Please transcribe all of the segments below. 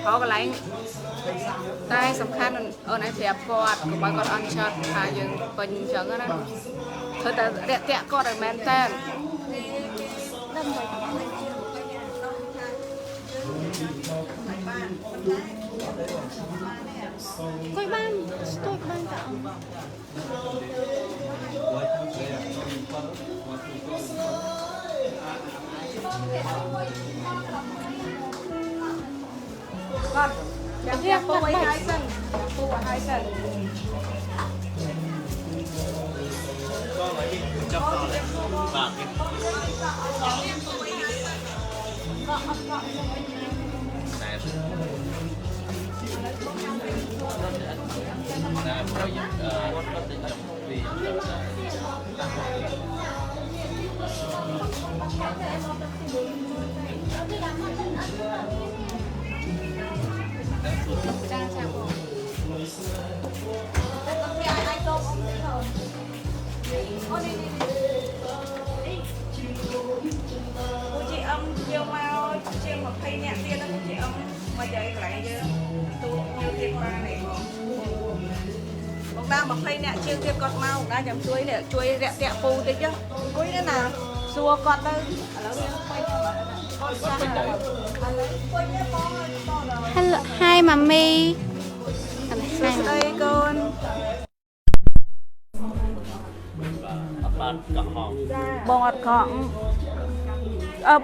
họ cái lấy tay sầm khăn ở này đẹp quạt của bà con ăn chặt thà dừng bình chẳng á thôi ta đẹp tẹt con được men tên coi ban tôi ban cả con chẳng đẹp cô ấy hai sân cô ở hai sân con nói đi chấp vào đấy bạc đi này là bây giờ vì chị âm nhiều màu trên một cây nhạc tiên đó chị âm mà dậy lại chứ tôi nhiều tiền qua này còn đang một cây nhạc chiên tiền con mau đang chấm chuối để chuối rẹt tẹt phu tí chứ cuối nữa nào xua con đây hello hi mami đây con bạn cả họ bông ọt cọng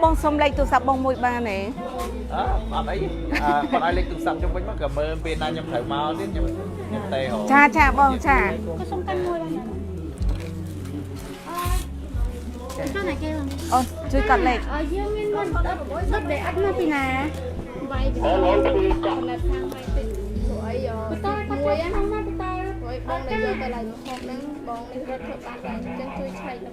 bông xôm lấy tôi sắp bông mùi ba này bạn ấy bạn ai lên từng sập trong bánh mắc cả mơ bên này nhầm thử mau tiếp nhầm tê hồ cha cha bông cha có xong canh môi cái này kia ôi chui cắt lên dương nguyên mình đất để ăn mà pì nè vậy thì còn là sang vậy thì tuổi rồi mùi á không biết ta rồi bông này giờ ta lại một hộp nắng bông này rất là bán lại chân chui chạy được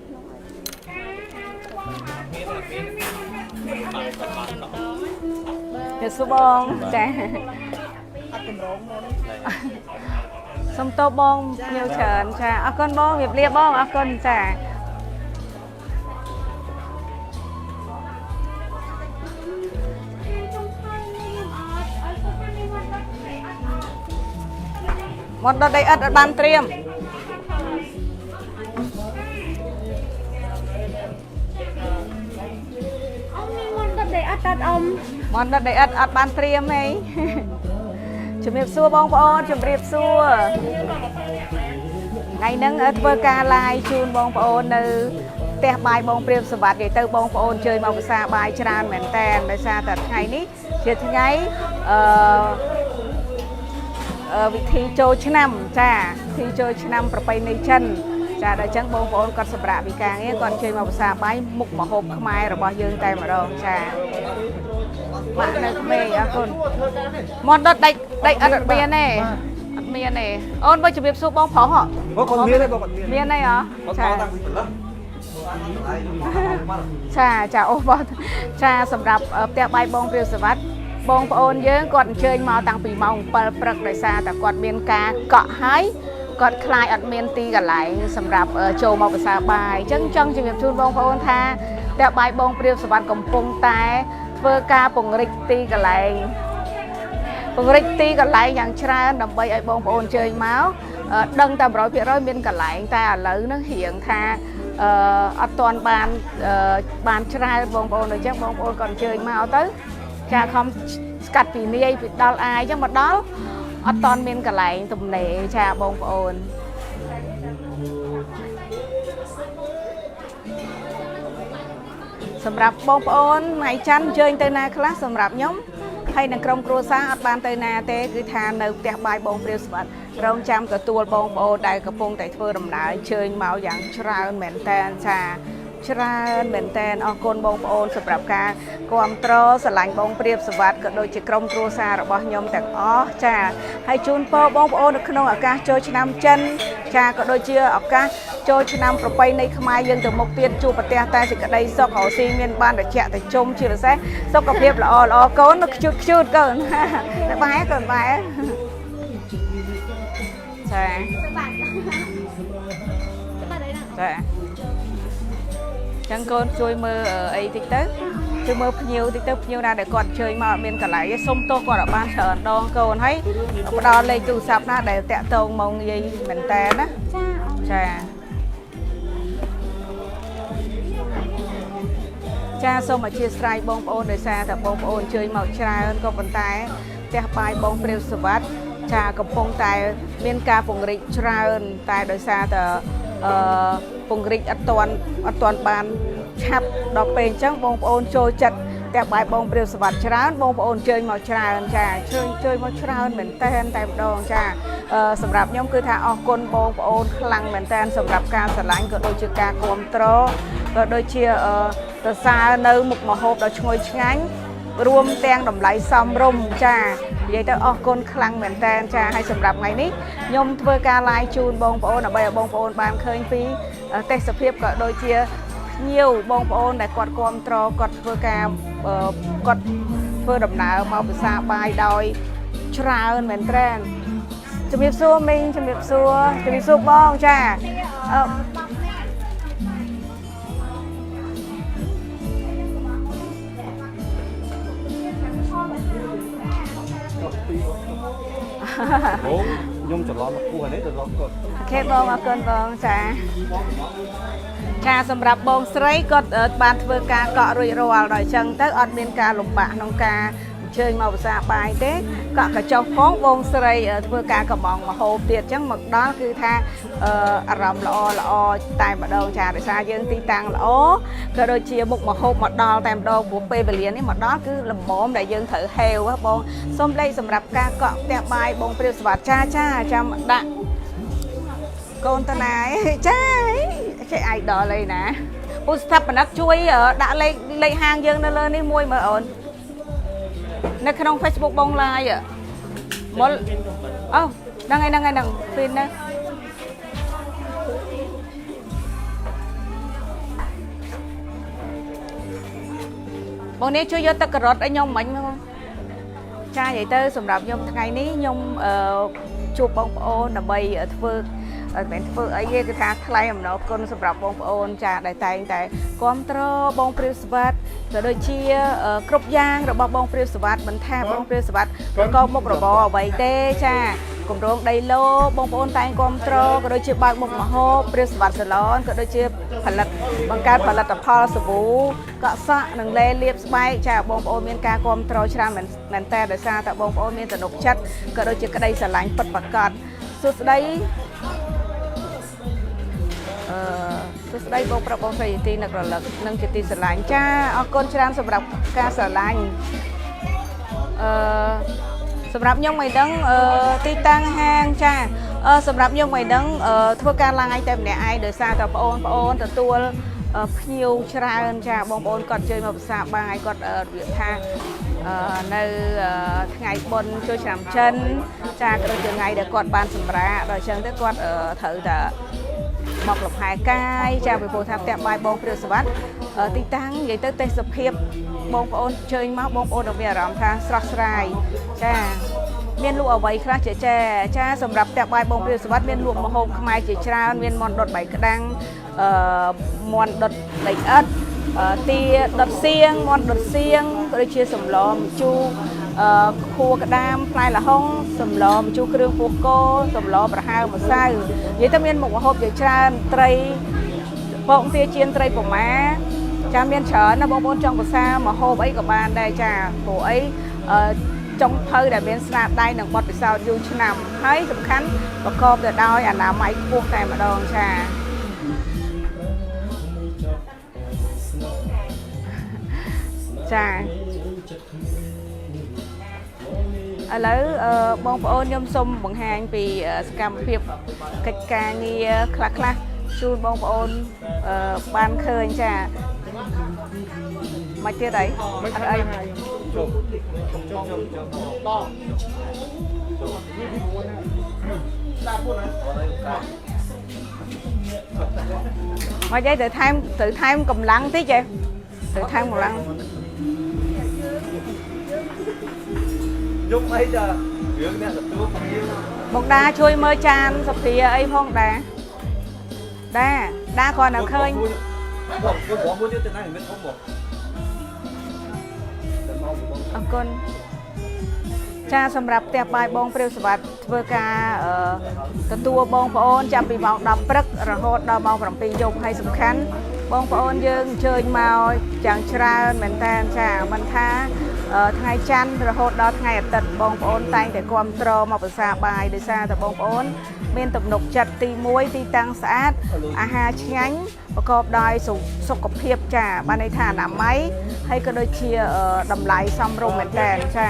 Việt su bông cha xong tô bông nhiều chờn cha con bông Việt lia bông con cha một đợt đây ở ban triêm món đợt đây ở ban triêm này chuẩn bị xua bông bông chuẩn bị xua ngày nâng ở vơ ca lai chun bông bông nữ tè bài bông priêm sờ bát để từ bông bông chơi màu xa bài tràn mền tèn để xa thật ngày ní chuyện thứ ngày vị thi châu năm cha thi châu nămประเพณีchân cha đã chẳng bông bông còn sập rạ bị càng ấy còn chơi màu xa bài mục mà hộp mai rồi bao dương tay mà đâu cha bạn này mê con món đất đây đây ở đất miền này ôn bây giờ việc số bông pháo họ miền này hả cha ô bông chaสำหรับแต่ใบบงเรียวสวัสดิ์บงโอนเยอะก่อนเชิญมาตั้งปีมองเปิดปรักได้ซาแต่ก่อนเมียนกาเกาะหายก่อนคลายอัดเมียนตีกันไหลสำหรับโจมาภาษาบายจังจะแบบชวนบงโอนท่าแต่ใบบงเรียวสวัสดิ์กำปงแต่เพื่อกาปงริกตีกันไหลปงริกตีกันไหลอย่างชราดำใบไอบงโอนเชิญมาดังตาม100%เมียนกันไหลแต่หรือนักเหียงท่าอัตอนบานชราบงโอนหรือจังบงโอนก่อนเชิญมาเอาtới cha không cắt vì nia vì đau ai chứ mà đó ở toàn miền cả lại tụm này cha bông ồnสำหรับบงโอนไม้จันเจอเตนาคลาสสำหรับnhóm hay là trong cua sa ở ban tây na té cứ thà nấu tẹt bài bông bêu sập rong chăm cả tua bông ồn đại cả bông tại phơi đầm đại chơi màu dạng trà mền tan chaชราเหม็นแตนออกคนบงโอนสำหรับการความโตสลายบงเปรียบสวัสดิ์ก็โดยจะกรมครัวซาระบอยมแต่อ๋อจ้าให้จูนโปบงโอนขนมอากาศโจชนำจันจ้าก็โดยเชื่ออากาศโจชนำประไปในขมายยังถึงมุกเตียนจูปะเตียแต่สิกระไดซอกเขาซีเมียนบ้านแต่เจ้าแต่จมชื่อแซ่ซอกกระเพียบละอ๋อโกนนึกชุดเกินแต่ไปเกินไปใช่ใช่ chẳng con chui mơ ở ấy thích tới chứ mơ nhiều thì tới nhiều nào để còn chơi mà bên cả lại sông tô còn ở ban chờ đòn cầu thấy đòn lên tụ sập na để tẹt tông mong gì mình tè đó cha cha xong mà chia sẻ bông ôn để xa tập bông ôn chơi màu trai có vận tải cha bài bông bêu sờ vắt cha cầm phong tài miền ca phùng rịnh trai tài đời xa tập phùng rịnh ở toàn bàn chắp đọc bền trắng bông ôn trôi chặtแต่ใบบงเปรี้ยวสวัสดิ์ชราบงปอนเชยมาชราจ้าเชยมาชราเหมือนเต้นแต่ดองจ้าสำหรับย่อมคือถ้าออกกลบงปอนคลังเหมือนเต้นสำหรับการสลายก็โดยเฉพาะการกลมโตก็โดยเชี่ยตัวซาเนื้อหมกหมอหอบโดยช่วยงั้นรวมแตงดำไหลซ้ำร่มจ้ายัยแต่ออกกลคลังเหมือนเต้นจ้าให้สำหรับไงนี้ย่อมเพื่อการลายจูนบงปอนใบบงปอนบานเคยปีเตะสเปียบก็โดยเชี่ยnhiều bông bông để quạt com tro quạt phơi cam quạt phơi đầm nở màu bự xa bài đòi chả hơn mình trend chụp hiệp xua mình chụp hiệp xua bông cha nhung chọn lon cua đấy chọn lon cua khép bông mà cơn bông cha chaสำหรับบงสไลก็บานเพื่อการเกาะรวยรัวโดยเชิงเตออดเมียนการหลงบะน้องกาเชยมาภาษาปลายเต้เกาะกระจกฟ้องบงสไลเพื่อการกระมองมาโฮเตียดจังหมดđóคือท่าอารมณ์ละอตายมาดองชาแต่ชายังตีตังละก็โดยเชียบุกมาโฮมาดอลแต่มาดองบุกไปเรียนนี่มาดอคือลำบอมแต่ยังถือเฮลว่าบงส้มเล่สำหรับการเกาะแต่ใบบงเปรี้ยวสวัสดิ์จ้าจำดะโกนตนายจ้าใช่ไอดอลเลยนะผู้สถาปนิกช่วยด่าเลยห่างยังนั่นเลยนี่มวยมาอ่อนในขนม Facebook บงไลน์หมดนั่งไงนั่งฟินนะบงนี้ช่วยยกตะกรดไอ้ยมเหมือนจ้าใหญ่เตอร์สำหรับยมไงนี้ยมจูบบงโอนใบฝึกเป็นฝึกไอ้เงี้ยคือทางใครมันเอาคนสำหรับบงโอนจ้าได้แต่ความตรบงเปรี้ยวสวัสดิ์โดยเชี่ยครบยางระบบบงเปรี้ยวสวัสดิ์มันแทบบงเปรี้ยวสวัสดิ์ก็มกระบอกใบเต้จ้ากลุ่มโรงไดโลบงโอนแต่ความตรก็โดยเชี่ยบางมกมโหเปรี้ยวสวัสดิ์สลอนก็โดยเชี่ยผลิตบางการผลิตพอสบู่ก็สะหนึ่งเล่เรียบสบายจ้าบงโอนมีการความตรชราเหมือนแต่โดยซาแต่บงโอนมีสนุกชัดก็โดยเชี่ยกระไดสลายปัดประกาศสุดได้สุดได้บงประบงสถิตินักระลึกนังจิตติสลายจ้าเอาคนชราสำหรับการสลายสำหรับยงไม่ดังตีตังแห้งจ้าสำหรับยงไม่ดังทั่วการลายแต่เนี่ยไอเดือดซาแต่ปอนแต่ตัวพิวชราจ้าบงปอนกอดเจยมาภาษาบางไอกอดเวียดท่าในไงบนช่วยฉลามเชิญจ้าก็โดยเจอไงเดือดกอดบานสำราโดยเชิงได้กอดถือแต่หมอกหลบหายกายจ้าไปโพธาแตะใบบงเปรี้ยวสวัสดิ์ตีตังใหญ่เต้สเพียบบงปอนเชยมาบงปอนดอกเบี้ยรำท่าสระสลายจ้าเมียนลูกเอาไว้ครับจ้าสำหรับแตะใบบงเปรี้ยวสวัสดิ์เมียนลูกมาโฮมขมายเจี๋ยชราเมียนมอนดดใบกระดังมอนดดใบอัดตีดดเสียงมอนดดเสียงก็ได้เชียร์สมล้อมจูครัวกระดามพลายละห้องสมล้อมจูเครื่องฟูโก้สมล้อมประหารมาใส่ยี่ตะเมียนหมกมาโฮมเจี๋ยชราไตรปองเตียเชียนไตรปงม้าจ้าเมียนเฉินนะบงบนจังภาษามาโฮมไอ้กับบ้านได้จ้าตัวไอ้จงเพอแต่เป็นสนาได้หนังบอดไปสาวยูชนำให้สำคัญประกอบแต่ดอยน้ำไม้พวกแต่มาดองจ้าจ้าแล้วบงปอนยมสมบางแห่งปีสกรรมเพียบกิจการเงียคลักชูบงปอนบ้านเคยจ้ามาเจอไหนอะไรมาใจtự tham cầm lăng tí chị tự tham một lăng một đa chui mơ chan sập thì ấy phong đa còn nào khơi អរគុណចាសម្រាប់ផ្ទះបាយបងព្រាវសវត្ថធ្វើការទទួលបងប្អូនចាប់ពីម៉ោង10ព្រឹករហូតដល់ម៉ោង7យប់ហើយសំខាន់បងប្អូនយើងអញ្ជើញមកយ៉ាងច្រើនមែនតើចាមិនថាថ្ងៃច័ន្ទរហូតដល់ថ្ងៃអាទិត្យបងប្អូនតែងតែគាំទ្រមកភាសាបាយដោយសារតែបងប្អូនមានទំនុកចិត្តទី1ទីតាំងស្អាតអាហារឆ្ងាញ់ប្រកបដោយសុខភាពចាបានន័យថាអនាម័យហើយក៏ដូចជាតម្លៃសមរម្យមែនតើចា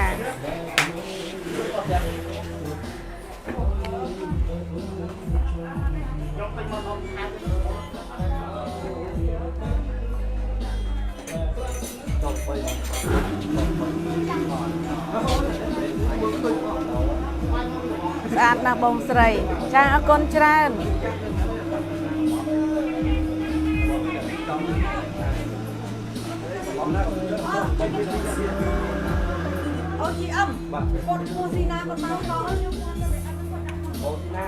ស្អាតណាស់បងស្រីចាអរគុណច្រើនអូជីអឹមបងឈ្មោះស៊ីណាគាត់មកផងខ្ញុំអូណា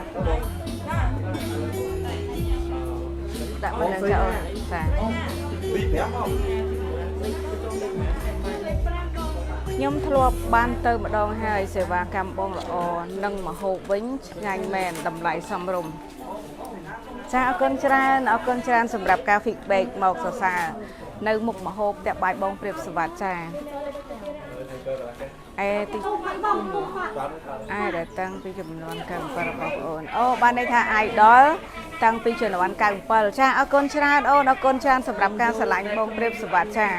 ដាក់មកនឹងចាអូនចាខ្ញុំធ្លាប់បានទៅម្ដងហើយសេវាកម្មបងល្អនិងមហូបវិញឆ្ងាញ់មែនតម្លៃសមរម្យចាអរគុណច្រើនសម្រាប់ការ feedback មកសរសើរនៅមុខមហូបផ្ទះបាយបងព្រាបសវត្ថចាដែលតាំងពីចំនួន97របស់បងប្អូនអូបានន័យថា idol តាំងពីចំនួន97ចាអរគុណច្រើនអូនអរគុណច្រើនសម្រាប់ការឆ្លាញ់បងព្រាបសវត្ថចា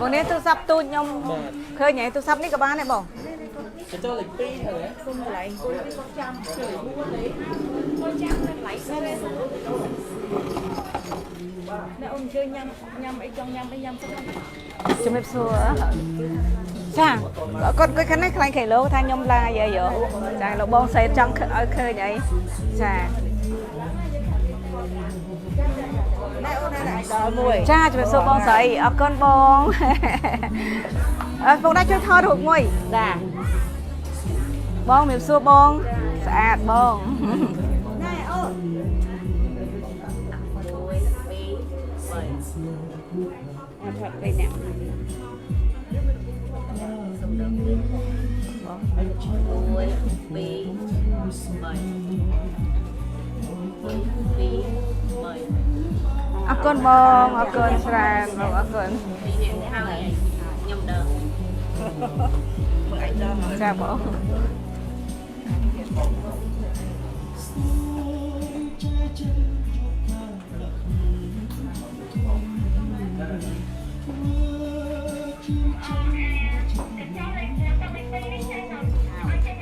បងនេះទូរស័ព្ទទូចខ្ញុំឃើញហើយទូរស័ព្ទនេះក៏បានដែរបងចូលលេខ2ទៅគុំកន្លែងអង្គុយគាត់ចាំចូលលេខ4លេខគាត់ចាំនៅកន្លែងនេះអ្នកអូនជើញញ៉ាំអីចង់ញ៉ាំអីញ៉ាំទៅជំរាបសួរចាគាត់ខាងនេះខ្លាញ់គីឡូថាខ្ញុំឡាយអីចាលោកបងសេតចង់ឲ្យឃើញអីចាណែអូនណែដល់មួយចាជំរាបសួរបងស្រីអរគុណបងបងដែរជួយថតរូបមួយចាបងជំរាបសួរបងស្អាតបងណែអូនអត់ថតពេកអ្នកអរគុណបងអរគុណច្រើនបងអរគុណខ្ញុំដើរចាបង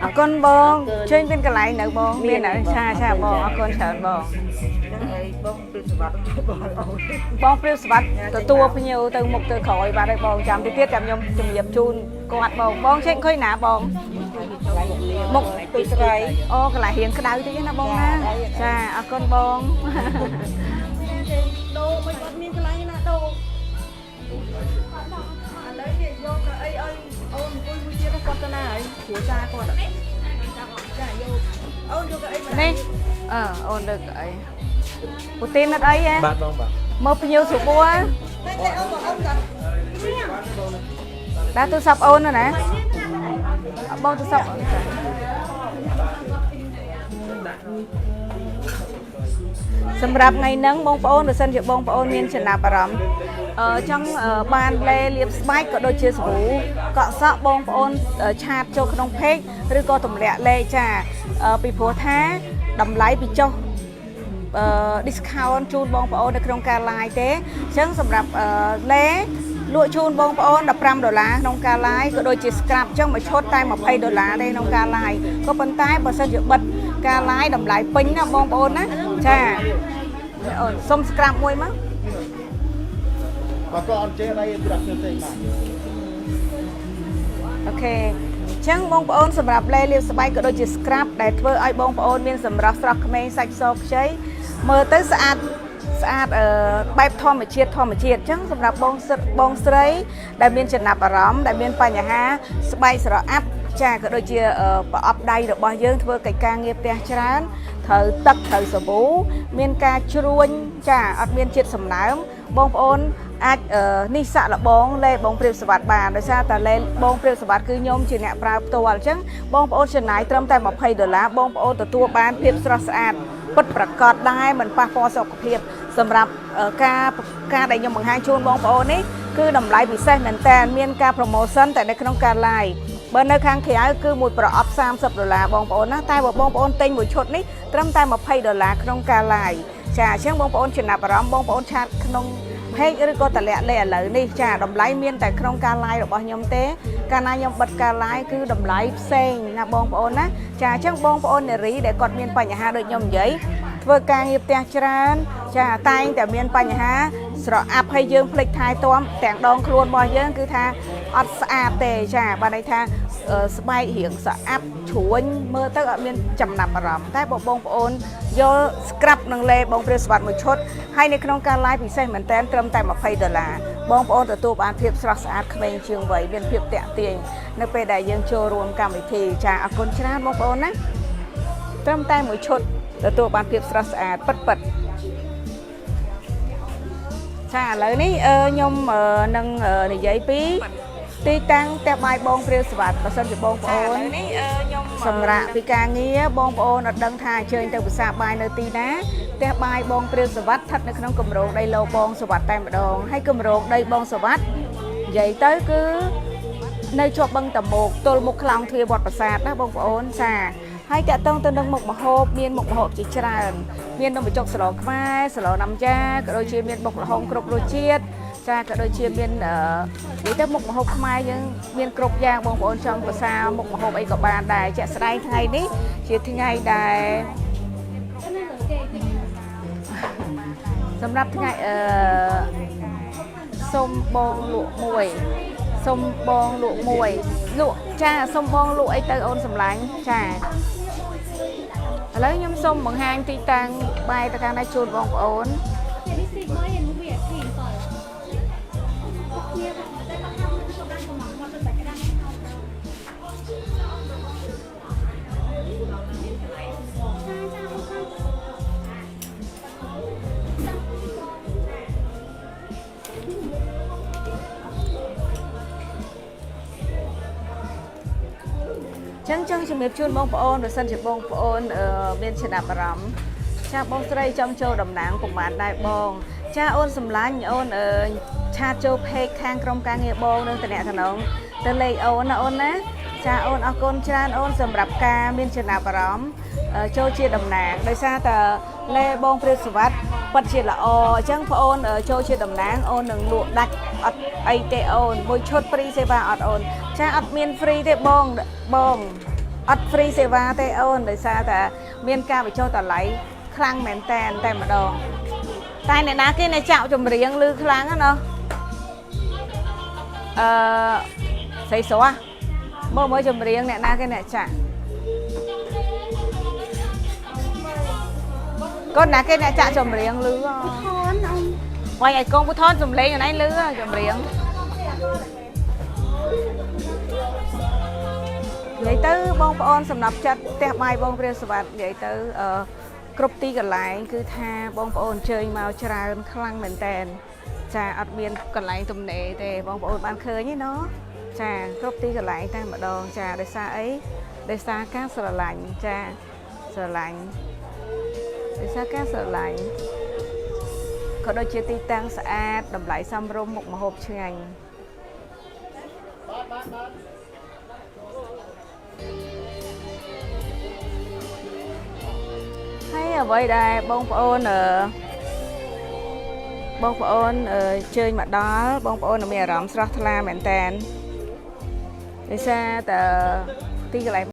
អរគុណបងជើញមានកន្លែងនៅបងមានឆាបងអរគុណច្រើនបងបងព្រាវសវត្ថបងព្រាវសវត្ថទទួលភ្ញៀវទៅមុខទៅក្រោយបាទហើយបងចាំទៀតចាំខ្ញុំជំរាបជូនគាត់បងចេញឃើញណាបងមុខពីស្រីអូកន្លែងរៀងក្តៅតិចណាបងណាចាអរគុណបងដូរមិនគាត់មានកន្លែងណាដូរឥឡូវនេះយកទៅអីឲ្យអូនអង្គុយមួយទៀតគាត់ទៅណាហើយគ្រួសារគាត់ចាយកអូនយកទៅអីនេះអូនលើកអីពូទីនអត់អីហ៎បាទបងបាទមើលភ្ញៀវស្រួលតែអូនបងអូនចាដាក់ទូរស័ព្ទអូនណាបងទូរស័ព្ទអូនចាសម្រាប់ថ្ងៃហ្នឹងបងប្អូនបើសិនជាបងប្អូនមានចំណាប់អារម្មណ៍ចង់បានលេលាបស្បែកក៏ដូចជាសាប៊ូកក់សក់បងប្អូនឆាតចូលក្នុង page ឬក៏ទម្លាក់លេខចាពីព្រោះថាតម្លៃពីចុះdiscount ជូនបងប្អូននៅក្នុងការ live ទេអញ្ចឹងសម្រាប់លេលក់ជូនបងប្អូន$15ក្នុងការ live ក៏ដូចជា scrap អញ្ចឹងមួយឈុតតែ$20ទេក្នុងការ live ក៏ប៉ុន្តែបើសិនជាបិទការ live តម្លៃពេញណាបងប្អូនណាចាអូនសុំ scrap មួយមកបើក៏អត់ចេះអីប្រាប់ទៅទេបាទអូខេអញ្ចឹងបងប្អូនសម្រាប់លេលាបស្បែកក៏ដូចជា scrap ដែលធ្វើឲ្យបងប្អូនមានសម្រស់ស្រស់ក្មេងសាច់សខ្ចីមើលទៅស្អាតបែបធម្មជាតិអញ្ចឹងសម្រាប់បងស្រីដែលមានចំណាប់អារម្មណ៍ដែលមានបញ្ហាស្បែកស្រអាប់ ចាក៏ដូចជាប្រអប់ដៃរបស់យើងធ្វើកិច្ចការងារផ្ទះច្រើនត្រូវទឹកត្រូវសាប៊ូមានការជ្រួញចាអត់មានជាតិសំណើមបងប្អូនអាចនេះសាក់លបងលេបងព្រាបសវត្តបានដោយសារតែលេបងព្រាបសវត្តគឺខ្ញុំជាអ្នកប្រើផ្ទាល់អញ្ចឹងបងប្អូនចំណាយត្រឹមតែ$20បងប្អូនទទួលបានភាពស្រស់ស្អាតពិតប្រាកដដែរមិនប៉ះពាល់សុខភាពសម្រាប់ការដែលខ្ញុំបង្ហាញជូនបងប្អូននេះគឺតម្លៃពិសេសមែនតើមានការ promotion តែនៅក្នុងការ live បើនៅខាងក្រៅគឺមួយប្រអប់$30បងប្អូនណាតែបើបងប្អូនទិញមួយឈុតនេះត្រឹមតែ$20ក្នុងការ live ចាអញ្ចឹងបងប្អូនចំណាប់អារម្មណ៍បងប្អូនឆាតក្នុងเพจឬក៏តម្លាក់លេខឥឡូវនេះចាតម្លៃមានតែក្នុងការ live របស់ខ្ញុំទេកាលណាខ្ញុំបិទការ live គឺតម្លៃផ្សេងណាបងប្អូនណាចាអញ្ចឹងបងប្អូននារីដែលគាត់មានបញ្ហាដូចខ្ញុំនិយាយធ្វើការងារផ្ទះច្រើនចាតែងតែមានបញ្ហាស្រអាប់ហើយយើងភ្លេចថែទាំទាំងដងខ្លួនរបស់យើងគឺថាអត់ស្អាតទេចាបានន័យថាស្បែករៀងស្អាប់ជ្រួញមើលទៅអត់មានចំណាប់អារម្មណ៍តែបងប្អូនយក scrub នឹងលេបងព្រាបសវត្តមួយឈុតហើយនៅក្នុងការ live ពិសេសមែនតើត្រឹមតែ$20បងប្អូនទទួលបានភាពស្រស់ស្អាតក្មេងជាងវ័យមានភាពតាក់ទាញនៅពេលដែលយើងចូលរួមកម្មវិធីចាអរគុណច្រើនបងប្អូនណាត្រឹមតែមួយឈុតទទួលបានភាពស្រស់ស្អាតពិតចាឥឡូវនេះខ្ញុំនឹងនិយាយពីទីតាំងផ្ទះបាយបងព្រាបសវត្តបើសិនជាបងប្អូននេះខ្ញុំសម្រាប់ពីការងារបងប្អូនអត់ដឹងថាអញ្ជើញទៅភាសាបាយនៅទីណាផ្ទះបាយបងព្រាបសវត្តស្ថិតនៅក្នុងគម្រោងដីឡូបងសវត្តតែម្ដងហើយគម្រោងដីបងសវត្តនិយាយទៅគឺនៅជាប់បឹងតមោកទល់មុខខ្លោងទ្វារវត្តប្រាសាទណាបងប្អូនចាហើយតកតងទៅនឹងមុខម្ហូបមានមុខម្ហូបជាច្រើនមាននំបញ្ចុកស្លខ្មែរស្លណាំចាក៏ដូចជាមានបុកល្ហុងគ្រប់រសជាតិចាក៏ដូចជាមាននិយាយទៅមុខម្ហូបខ្មែរយើងមានគ្រប់យ៉ាងបងប្អូនចង់ភាសាមុខម្ហូបអីក៏បានដែរជាក់ស្ដែងថ្ងៃនេះជាថ្ងៃដែលសម្រាប់ថ្ងៃសុំបងលក់មួយសុំបងលក់មួយលក់ចាសុំបងលក់អីទៅអូនសម្លាញ់ចាឥឡូវខ្ញុំសូមបង្ហាញទីតាំងបាយទៅកាន់ឲ្យជូនបងប្អូនចឹងជំរាបជូនបងប្អូនបើសិនជាបងប្អូនមានចំណាប់អារម្មណ៍ចាបងស្រីចង់ចូលតំណាងពុំបានដែរបងចាអូនសម្លាញ់អូនឆាតចូលเพจខាងក្រុមការងារបងនឹងតំណែងទៅលេខអូនណាអូនណាចាអូនអរគុណច្រើនអូនសម្រាប់ការមានចំណាប់អារម្មណ៍ចូលជាតំណាងដោយសារតែលេបងព្រាបសវត្តពិតជាល្អអញ្ចឹងបងអូនចូលជាតំណាងអូននឹងលក់ដាច់អត់អីទេអូនមួយឈុតហ្វ្រីសេវាអត់អូនចាអត់មានហ្វ្រីទេបងអត់ហ្វ្រីសេវាទេអូនដោយសារតែមានការបញ្ចុះតម្លៃខ្លាំងមែនតែម្ដងតែអ្នកណាគេអ្នកចាក់ចម្រៀងឮខ្លាំងណាស្រីស្រស់មើលចម្រៀងអ្នកណាគេអ្នកចាក់កូនណាគេអ្នកចាក់ចម្រៀងឮថនអូនវាយឲ្យកូនពុទ្ធនសំលេងអនឯងឮចម្រៀងនិយាយទៅបងប្អូនសំណប់ចិត្តផ្ទះបាយបងព្រាបសវត្តនិយាយទៅគ្រប់ទីកន្លែងគឺថាបងប្អូនអញ្ជើញមកច្រើនខ្លាំងមែនតែនចាអត់មានកន្លែងទំនេរទេបងប្អូនបានឃើញទេណោះចាគ្រប់ទីកន្លែងតែម្ដងចាដោយសារអីដោយសារការស្រឡាញ់ចាស្រឡាញ់ដោយសារការស្រឡាញ់ក៏ដូចជាទីតាំងស្អាតតម្លៃសមរម្យមុខម្ហូបឆ្ងាញ់ហើយអ្វីដែលបងប្អូនជើញមកដល់បងប្អូនមានអារម្មណ៍ស្រស់ថ្លាមែនតើដោយសារតែទីកន្លែង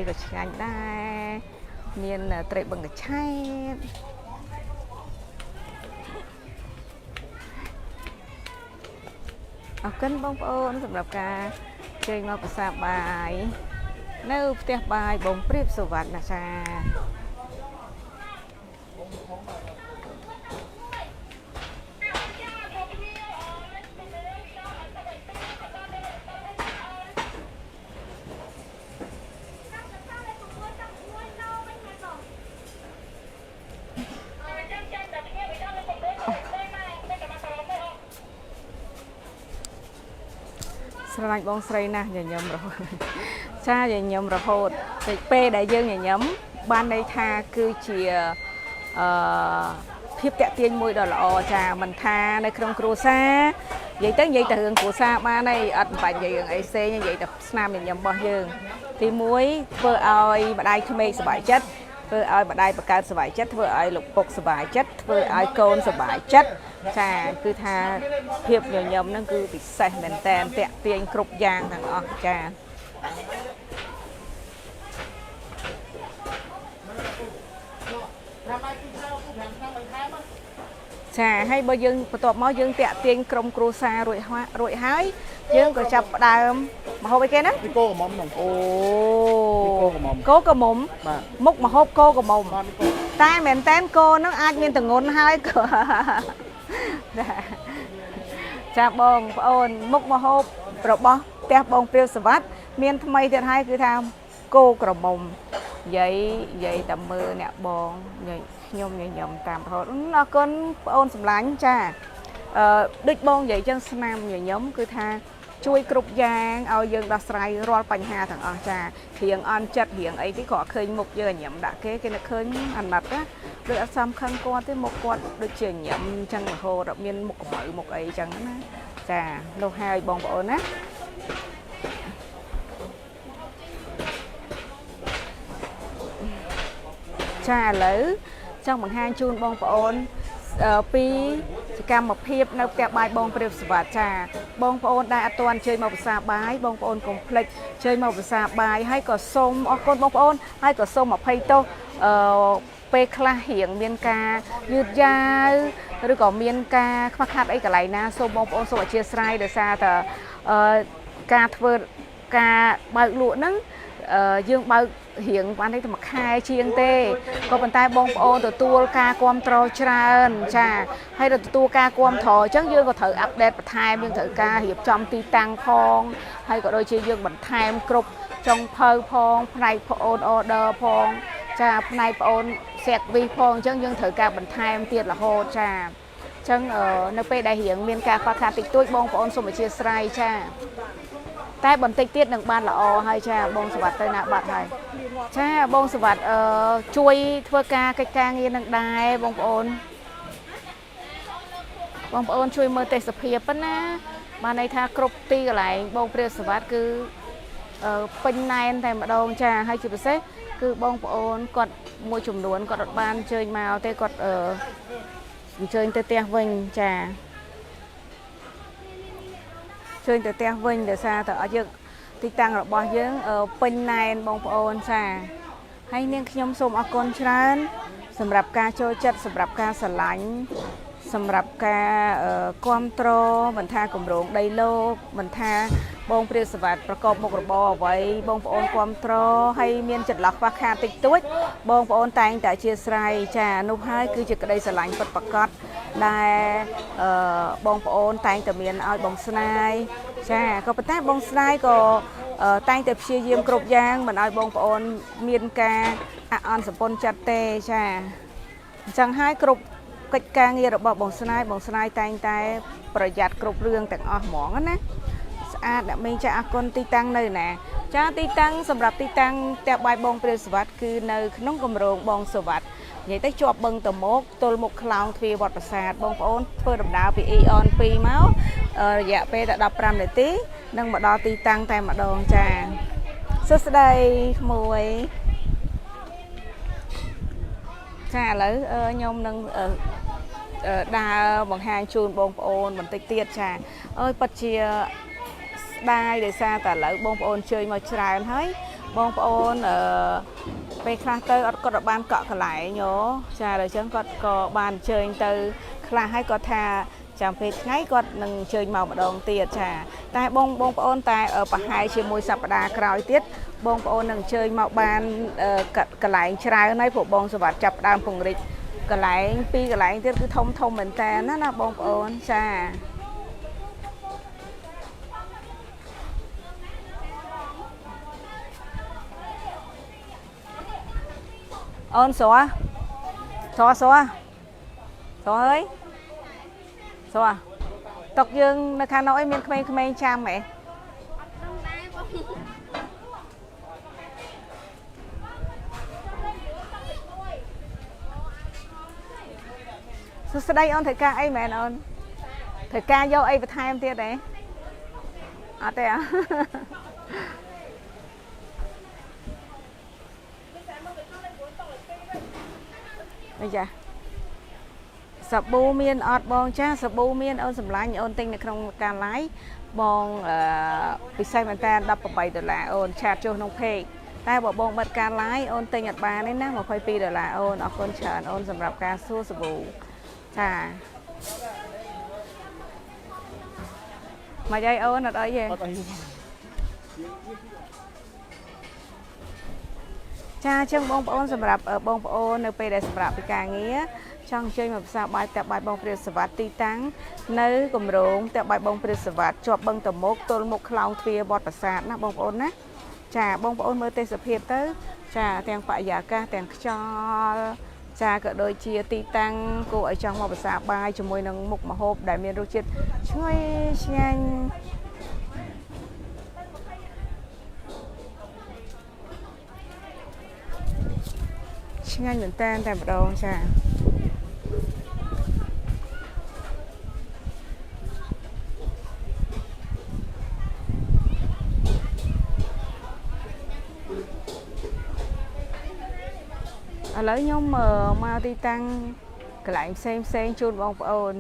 ក៏ឆ្ងាញ់ដែរមានត្រីបឹងកញ្ឆែតអរគុណបងប្អូនសម្រាប់ការជើញមកប្រាសាទបាយនៅផ្ទះបាយបងព្រាបសុវត្ថិណាចាស្រឡាញ់បងស្រីណាស់ញញឹមរហូតចាញញឹមរហូតពេលដែលយើងញញឹមបានន័យថាគឺជាភាពតាក់ទាញមួយដ៏ល្អចាមិនថានៅក្នុងគ្រួសារនិយាយទៅរឿងគ្រួសារបានហើយអត់បាច់និយាយរឿងអីផ្សេងនិយាយតែស្នាមញញឹមរបស់យើងទី1ធ្វើឲ្យម្ដាយក្មេកសប្បាយចិត្តធ្វើឲ្យម្ដាយបង្កើតសប្បាយចិត្តធ្វើឲ្យលោកពុកសប្បាយចិត្តធ្វើឲ្យកូនសប្បាយចិត្តចាគឺថាភាពញញឹមហ្នឹងគឺពិសេសមែនតែនតាក់ទាញគ្រប់យ៉ាងទាំងអស់ចាចាហើយបើយើងបន្ទាប់មកយើងតាក់ទាញក្រុមគ្រួសាររួចហើយយើងក៏ចាប់ផ្ដើមម្ហូបអីគេណាគោកមុំហ្នឹងអូគោកមុំបាទមុខម្ហូបគោកមុំតែមែនតែនគោហ្នឹងអាចមានទងន់ហើយក៏ចាបងប្អូនមុខម្ហូបរបស់ផ្ទះបងព្រាវសវត្ថិមានថ្មីទៀតហើយគឺថាគោក្រមុំនិយាយតែមើលអ្នកបងខ្ញុំញញឹមតាមរហូតអរគុណបងអូនសម្លាញ់ចាដូចបងនិយាយចឹងស្នាមញញឹមគឺថាជួយគ្រប់យ៉ាងឲ្យយើងដោះស្រាយរាល់បញ្ហាទាំងអស់ចារៀងអន់ចិត្តរៀងអីទីគាត់ឃើញមុខយើងញញឹមដាក់គេនឹកឃើញអាណិតណាដូចអត់សមខឹងគាត់ទេមុខគាត់ដូចជាញញឹមចឹងរហូតអត់មានមុខកម្ៅមុខអីចឹងណាចាលោកហើយបងប្អូនណាចាឥឡូវចង់បង្ហាញជូនបងប្អូនពីសកម្មភាពនៅផ្ទះបាយបងព្រាបសវត្ថិចាបងប្អូនដែលអត់ទាន់អញ្ជើញមកភាសាបាយបងប្អូនកុំភ្លេចអញ្ជើញមកភាសាបាយហើយក៏សូមអរគុណបងប្អូនហើយក៏សូមអភ័យទោសពេលខ្លះរៀងមានការយឺតយ៉ាវឬក៏មានការខ្វះខាតអីកន្លែងណាសូមបងប្អូនសូមអធិស្ឋានដោយសារតែការធ្វើការបើកលក់ហ្នឹងយើងបើករៀងបានតែមួយខែជាងទេក៏ប៉ុន្តែបងប្អូនទទួលការគាំទ្រច្រើនចាហើយទទួលការគាំទ្រអញ្ចឹងយើងក៏ត្រូវអាប់ដេតបន្ថែមយើងត្រូវការរៀបចំទីតាំងផងហើយក៏ដូចជាយើងបន្ថែមគ្រប់ចុងភៅផងផ្នែកប្អូន order ផងចាផ្នែកប្អូន service ផងអញ្ចឹងយើងត្រូវការបន្ថែមទៀតរហូតចាអញ្ចឹងនៅពេលដែលរៀងមានការខ្វះខាតតិចតួចបងប្អូនសូមអធិស្ឋានចាតែបន្តិចទៀតនឹងបានល្អហើយចាបងសវត្ថិទៅណាបាត់ហើយចាបងសវត្ថិជួយធ្វើការកិច្ចការងារនឹងដែរបងប្អូនជួយមើលទេសភាពប៉ុណ្ណាបានន័យថាគ្រប់ទីកន្លែងបងព្រាវសវត្ថិគឺពេញណែនតែម្ដងចាហើយជាពិសេសគឺបងប្អូនគាត់មួយចំនួនគាត់អត់បានអញ្ជើញមកទេគាត់អញ្ជើញទៅផ្ទះវិញចាជួយទៅផ្ទះវិញដោយសារតែយើងទីតាំងរបស់យើងពេញណែនបងប្អូនចាហើយនាងខ្ញុំសូមអរគុណច្រើនសម្រាប់ការចូលចិត្តសម្រាប់ការស្រឡាញ់សម្រាប់ការគាំទ្រមិនថាគម្រោងដីលោកមិនថាបងព្រាវសវត្ថិប្រកបមុខរបរអ្វីបងប្អូនគាំទ្រហើយមានចន្លោះខ្វះខាតតិចតួចបងប្អូនតែងតែអធិស្ឋានចានោះហើយគឺជាក្តីស្រឡាញ់ពិតប្រាកដដែលបងប្អូនតែងតែមានឲ្យបងស្នាយចាក៏ប៉ុន្តែបងស្នាយក៏តែងតែព្យាយាមគ្រប់យ៉ាងមិនឲ្យបងប្អូនមានការអអន់សម្ពន់ចិត្តទេចាអញ្ចឹងហើយគ្រប់កិច្ចការងាររបស់បងស្នាយតែងតែប្រយ័ត្នគ្រប់រឿងទាំងអស់ហ្មងណាស្អាតអ្នកមេងចាអរគុណទីតាំងនៅណាចាទីតាំងសម្រាប់ទីតាំងផ្ទះបាយបងព្រាវសវត្ថិគឺនៅក្នុងគម្រោងបងសវត្ថិនិយាយទៅជាប់បឹងតមោកទល់មុខខ្លោងទ្វារវត្តប្រាសាទបងប្អូនធ្វើដំណើរពី Eon 2 មករយៈពេលតែ15នាទីនឹងមកដល់ទីតាំងតែម្ដងចាសួស្តីក្មួយចាឥឡូវខ្ញុំនឹងដើរបង្ហាញជូនបងប្អូនបន្តិចទៀតចាអើយពិតជាស្ដាយដោយសារតែឥឡូវបងប្អូនជើញមកច្រើនហើយ បងប្អូនពេលខ្លះទៅអត់គាត់បាន កក់កន្លែងយោចាដល់អញ្ចឹងគាត់ក៏បានអញ្ជើញទៅខ្លះហើយគាត់ថាចាំពេលថ្ងៃគាត់នឹងអញ្ជើញមកម្ដងទៀតចាតែបងប្អូនតែប្រហែលជាមួយសប្តាហ៍ក្រោយទៀតបងប្អូននឹងអញ្ជើញមកបានកន្លែងច្រើនហើយព្រោះបងសវត្ថចាប់ដើមពង្រីកកន្លែងពីរកន្លែងទៀតគឺធំមែនតើណាបងប្អូនចាអូនសួរអើយសួរតុកយើងនៅខាងនោះអីមានក្មេងៗចាំហ៎សួស្ដីអូនត្រូវការអីមែនអូនត្រូវការយកអីបន្ថែមទៀតទេអត់ទេអ្ហ៎អីចាសាប៊ូមានអត់បងចាសាប៊ូមានអូនសម្លាញ់អូនទិញនៅក្នុងការ live បងពិសេសមែនតើ$18អូនឆាតចុះក្នុង page តែបើបងបិទការ live អូនទិញអត់បានទេណា$22អូនអរគុណច្រើនអូនសម្រាប់ការសួរសាប៊ូចាមកយាយអូនអត់អីទេចាអញ្ចឹងបងប្អូនសម្រាប់បងប្អូននៅពេលដែលសម្រាប់ពីការងារចង់ជួយមកផ្សារបាយផ្ទះបាយបងព្រាវសវត្ថទីតាំងនៅគម្រោងផ្ទះបាយបងព្រាវសវត្ថជាប់បឹងតមុកទល់មុខខ្លោងទ្វារវត្តប្រាសាទណាបងប្អូនណាចាបងប្អូនមើលទេសភាពទៅចាទាំងបរិយាកាសទាំងខ្យល់ចាក៏ដូចជាទីតាំងគួរឲ្យចង់មកផ្សារបាយជាមួយនឹងមុខម្ហូបដែលមានរសជាតិឈ្ងុយឆ្ងាញ់ឆ្ងាញ់មែនតើតែម្ដងចាឥឡូវខ្ញុំមកទីតាំងកន្លែងផ្សេងជូនបងប្អូន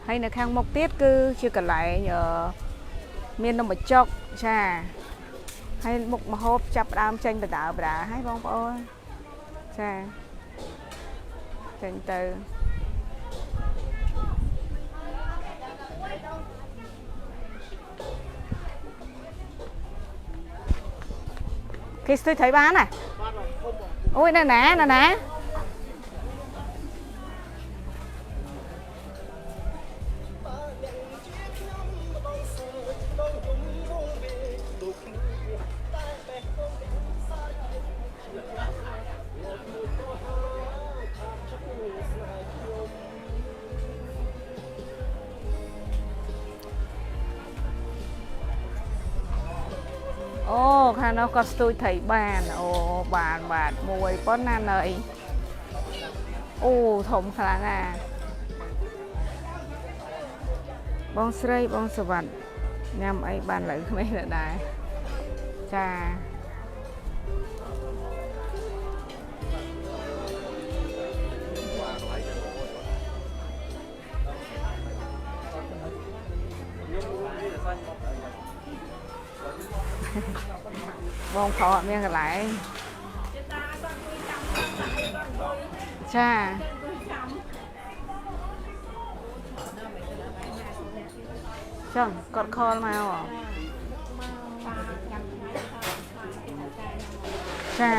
ហើយនៅខាងមុខទៀតគឺជាកន្លែងមាននំបញ្ចុកចាហើយមុខម្ហូបចាប់ដើមចេញបដាហើយបងប្អូនចាចេញទៅគេស្ទុយត្រីបានណាអូយនៅណាអូខាងនោះក៏ស្ទួយត្រីបានអូបានមួយប៉ុណ្ណាណៃអូធំខ្លាំងណាបងស្រីបងសវត្ថញ៉ាំអីបានលើក្មេងដែរចាបងខោអត់មានកន្លែងចាចឹងគាត់ខលមកចា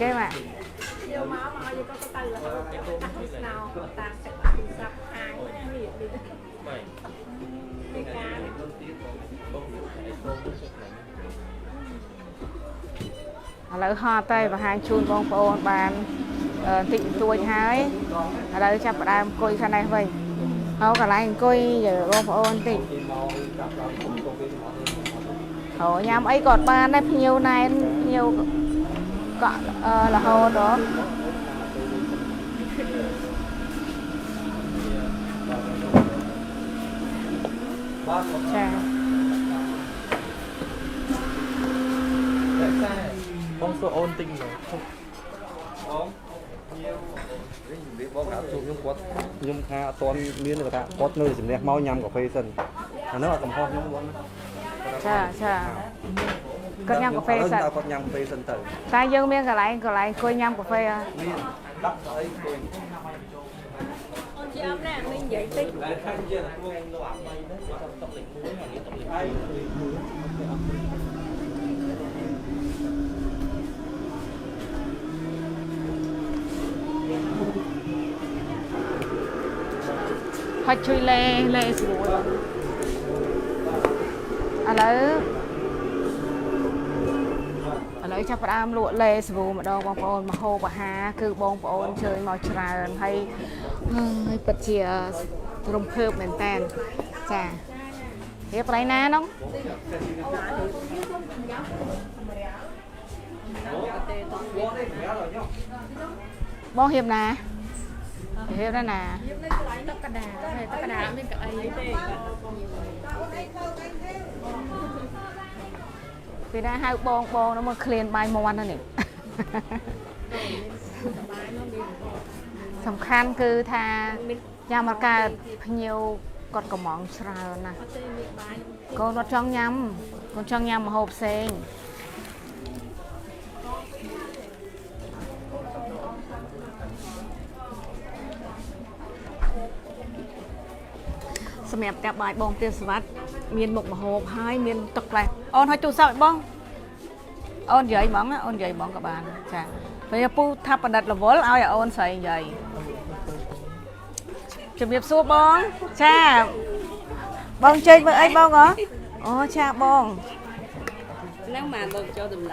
គេមកយកមកយកក៏ទៅរហូតដាក់ស្នោតាមទឹកទូរស័ព្ទហាងនេះពីការឥឡូវហត់ទៅបង្ហាញជូនបងប្អូនបានតិចតួចហើយឥឡូវចាប់ផ្ដើមអង្គុយខាងនេះវិញហើកន្លែងអង្គុយបងប្អូនតិចអូញ៉ាំអីក៏បានដែរភ្ញៀវណែនភ្ញៀវកក់រហូតដល់ចាបងសួរអូនទិញមកបង បងកាជួបខ្ញុំគាត់ខ្ញុំថាអត់ទាន់មានគាត់ថាគាត់នៅជំនះមកញ៉ាំកាហ្វេសិនអានោះអត់កំហុសខ្ញុំបង ចាគាត់ញ៉ាំកាហ្វេសិន គាត់ញ៉ាំកាហ្វេសិនទៅ តែយើងមានកន្លែងអង្គុយញ៉ាំកាហ្វេអត់ មានដាក់ស្អីគួយ chị ấm nè mình vậy tí តែខាងជាទួងលោកអា3នេះគាត់តុកលេខ1ហើយតុកលេខហុចជួយលេស្រួលឥឡូវចាប់ផ្ដើមលក់លេស្រួលម្ដងបងប្អូនមហូបអាហារគឺបងប្អូនជើញមកច្រើនហើយពិតជារំភើបមែនតើចារៀបកន្លែងណានោះបងរៀបណារៀបណា តកដាមានកៅអីទេ ពីណាហៅបងនោះមកឃ្លានបាយមាន់ហ្នឹងនេះសំខាន់គឺថាយ៉ាងមកកើតភ្ញៀវគាត់កំងច្រើនណាស់កូនគាត់ចង់ញ៉ាំម្ហូបផ្សេងសម្រាប់កាប់បាយបងព្រះសវັດមានមុខម្ហូបហើយមានទឹកផ្លែអូនឲ្យទូរស័ព្ទឲ្យបងអូននិយាយហ្មងណាអូននិយាយហ្មងក៏បានចាពេលពូថាបណ្ឌិតរវល់ឲ្យអូនស្រីនិយាយជំរាបសួរបងចាបងជើញមើលអីបងហ៎អូចាបង nếu mà được cho đùm lại